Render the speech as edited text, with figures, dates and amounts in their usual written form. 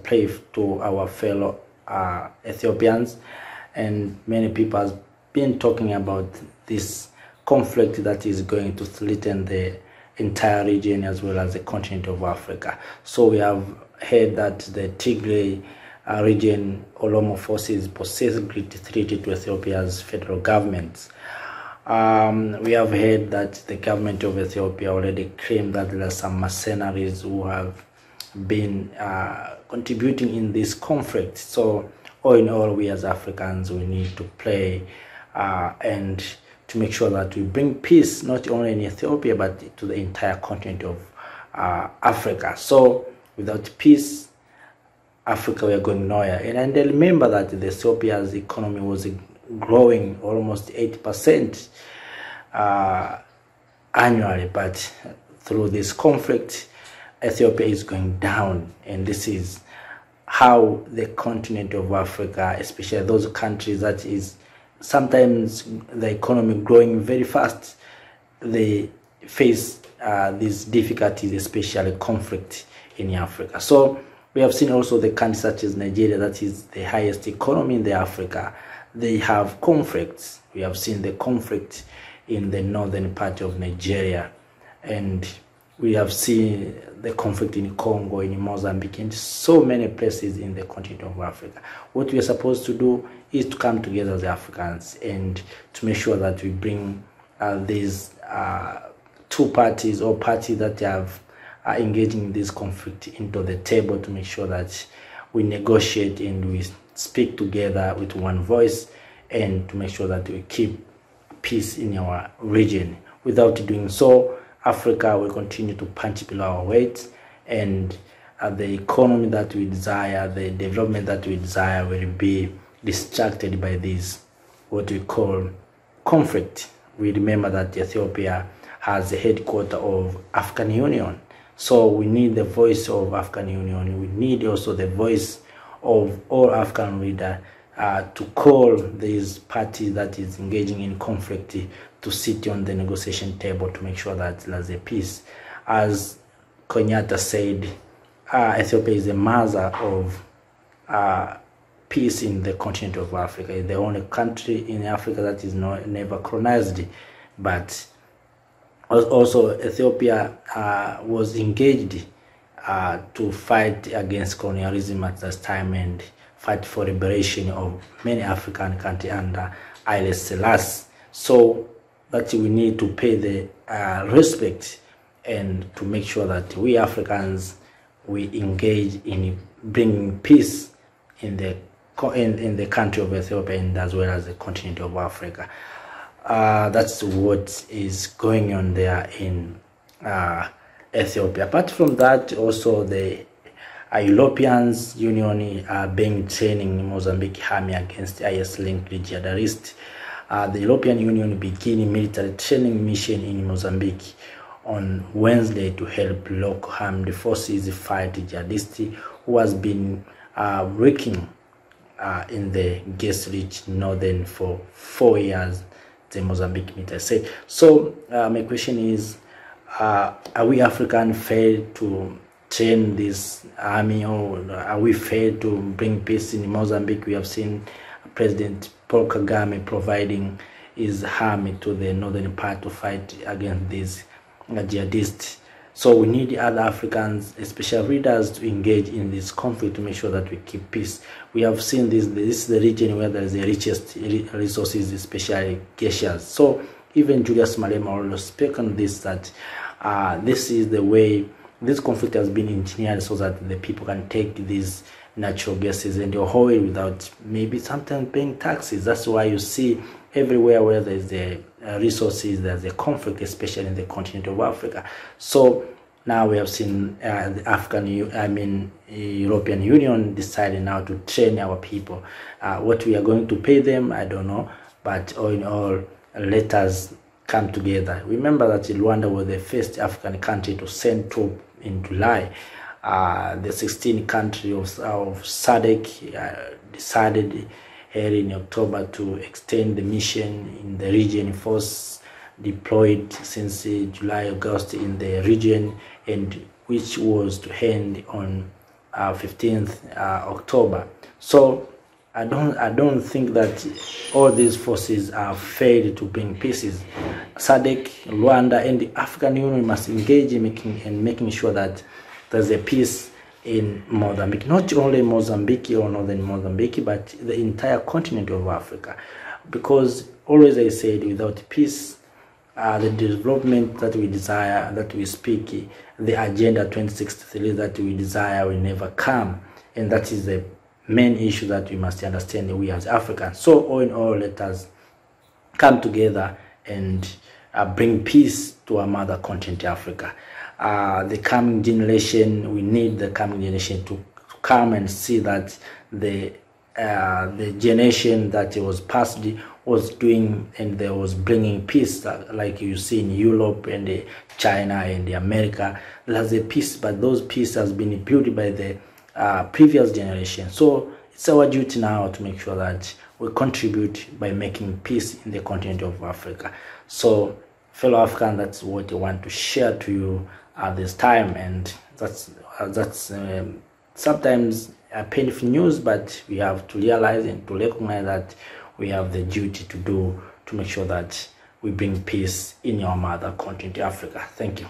pray to our fellow Ethiopians, and many people have been talking about this conflict that is going to threaten the entire region as well as the continent of Africa. So we have heard that the Tigray region Oromo forces possess great threat to Ethiopia's federal government. We have heard that the government of Ethiopia already claimed that there are some mercenaries who have been contributing in this conflict. So all in all, we as Africans, we need to play and to make sure that we bring peace not only in Ethiopia but to the entire continent of Africa. So without peace, Africa, we are going nowhere. And I remember that Ethiopia's economy was growing almost 8% annually, but through this conflict, Ethiopia is going down, and this is how the continent of Africa, especially those countries that is sometimes the economy growing very fast, they face these difficulties, especially conflict in Africa. So we have seen also the countries such as Nigeria, that is the highest economy in the Africa. They have conflicts. We have seen the conflict in the northern part of Nigeria, and we have seen the conflict in Congo, in Mozambique, and so many places in the continent of Africa. What we are supposed to do is to come together as Africans and to make sure that we bring these two parties or parties that are engaging in this conflict into the table to make sure that we negotiate and we speak together with one voice, and to make sure that we keep peace in our region. Without doing so, Africa will continue to punch below our weight, and the economy that we desire, the development that we desire, will be distracted by this, what we call conflict. We remember that Ethiopia has the headquarters of African Union. So we need the voice of African Union. We need also the voice of all African leaders to call these parties that is engaging in conflict to sit on the negotiation table to make sure that there's a peace. As Kenyatta said, Ethiopia is the mother of peace in the continent of Africa. It's the only country in Africa that is never colonized, but also Ethiopia was engaged to fight against colonialism at that time and fight for liberation of many African countries under Haile Selassie. So that we need to pay the respect and to make sure that we Africans, we engage in bringing peace in the country of Ethiopia and as well as the continent of Africa. That's what is going on there in Ethiopia. Apart from that, also the European Union are being training Mozambique army against IS-linked jihadists. The European Union began military training mission in Mozambique on Wednesday to help local armed forces fight jihadists who has been working in the gas-rich northern for 4 years, the Mozambique military said. So my question is, are we African failed to train this army, or are we failed to bring peace in Mozambique? We have seen President Paul Kagame providing his army to the northern part to fight against these jihadists. So we need other Africans, especially leaders, to engage in this conflict to make sure that we keep peace. We have seen this is the region where there is the richest resources, especially gaseous. So even Julius Malema also spoke on this, that this is the way this conflict has been engineered so that the people can take these natural gases and oil without maybe sometimes paying taxes. That's why you see everywhere where there's the resources, there's a conflict, especially in the continent of Africa. So now we have seen the European Union deciding now to train our people. What we are going to pay them, I don't know, but all in all, let us come together. Remember that Rwanda was the first African country to send troops in July. The 16 countries of SADC decided early in October to extend the mission in the region. Force deployed since July, August in the region, and which was to end on 15th October. So I don't think that all these forces have failed to bring peace. SADC, Rwanda, and the African Union must engage in making sure that there's a peace in Mozambique, not only Mozambique or northern Mozambique, but the entire continent of Africa. Because always I said, without peace, the development that we desire, that we speak, the Agenda 2063 that we desire will never come. And that is the main issue that we must understand, we as Africans. So all in all, let us come together and bring peace to our mother continent, Africa. The coming generation, we need the coming generation to come and see that the generation that was past was doing, and there was bringing peace, like you see in Europe and China and America. There's a peace, but those peace has been built by the previous generation. So it's our duty now to make sure that we contribute by making peace in the continent of Africa. So fellow Africans, that's what I want to share to you at this time, and that's sometimes painful news, but we have to realize and to recognize that we have the duty to make sure that we bring peace in our mother continent, Africa. Thank you.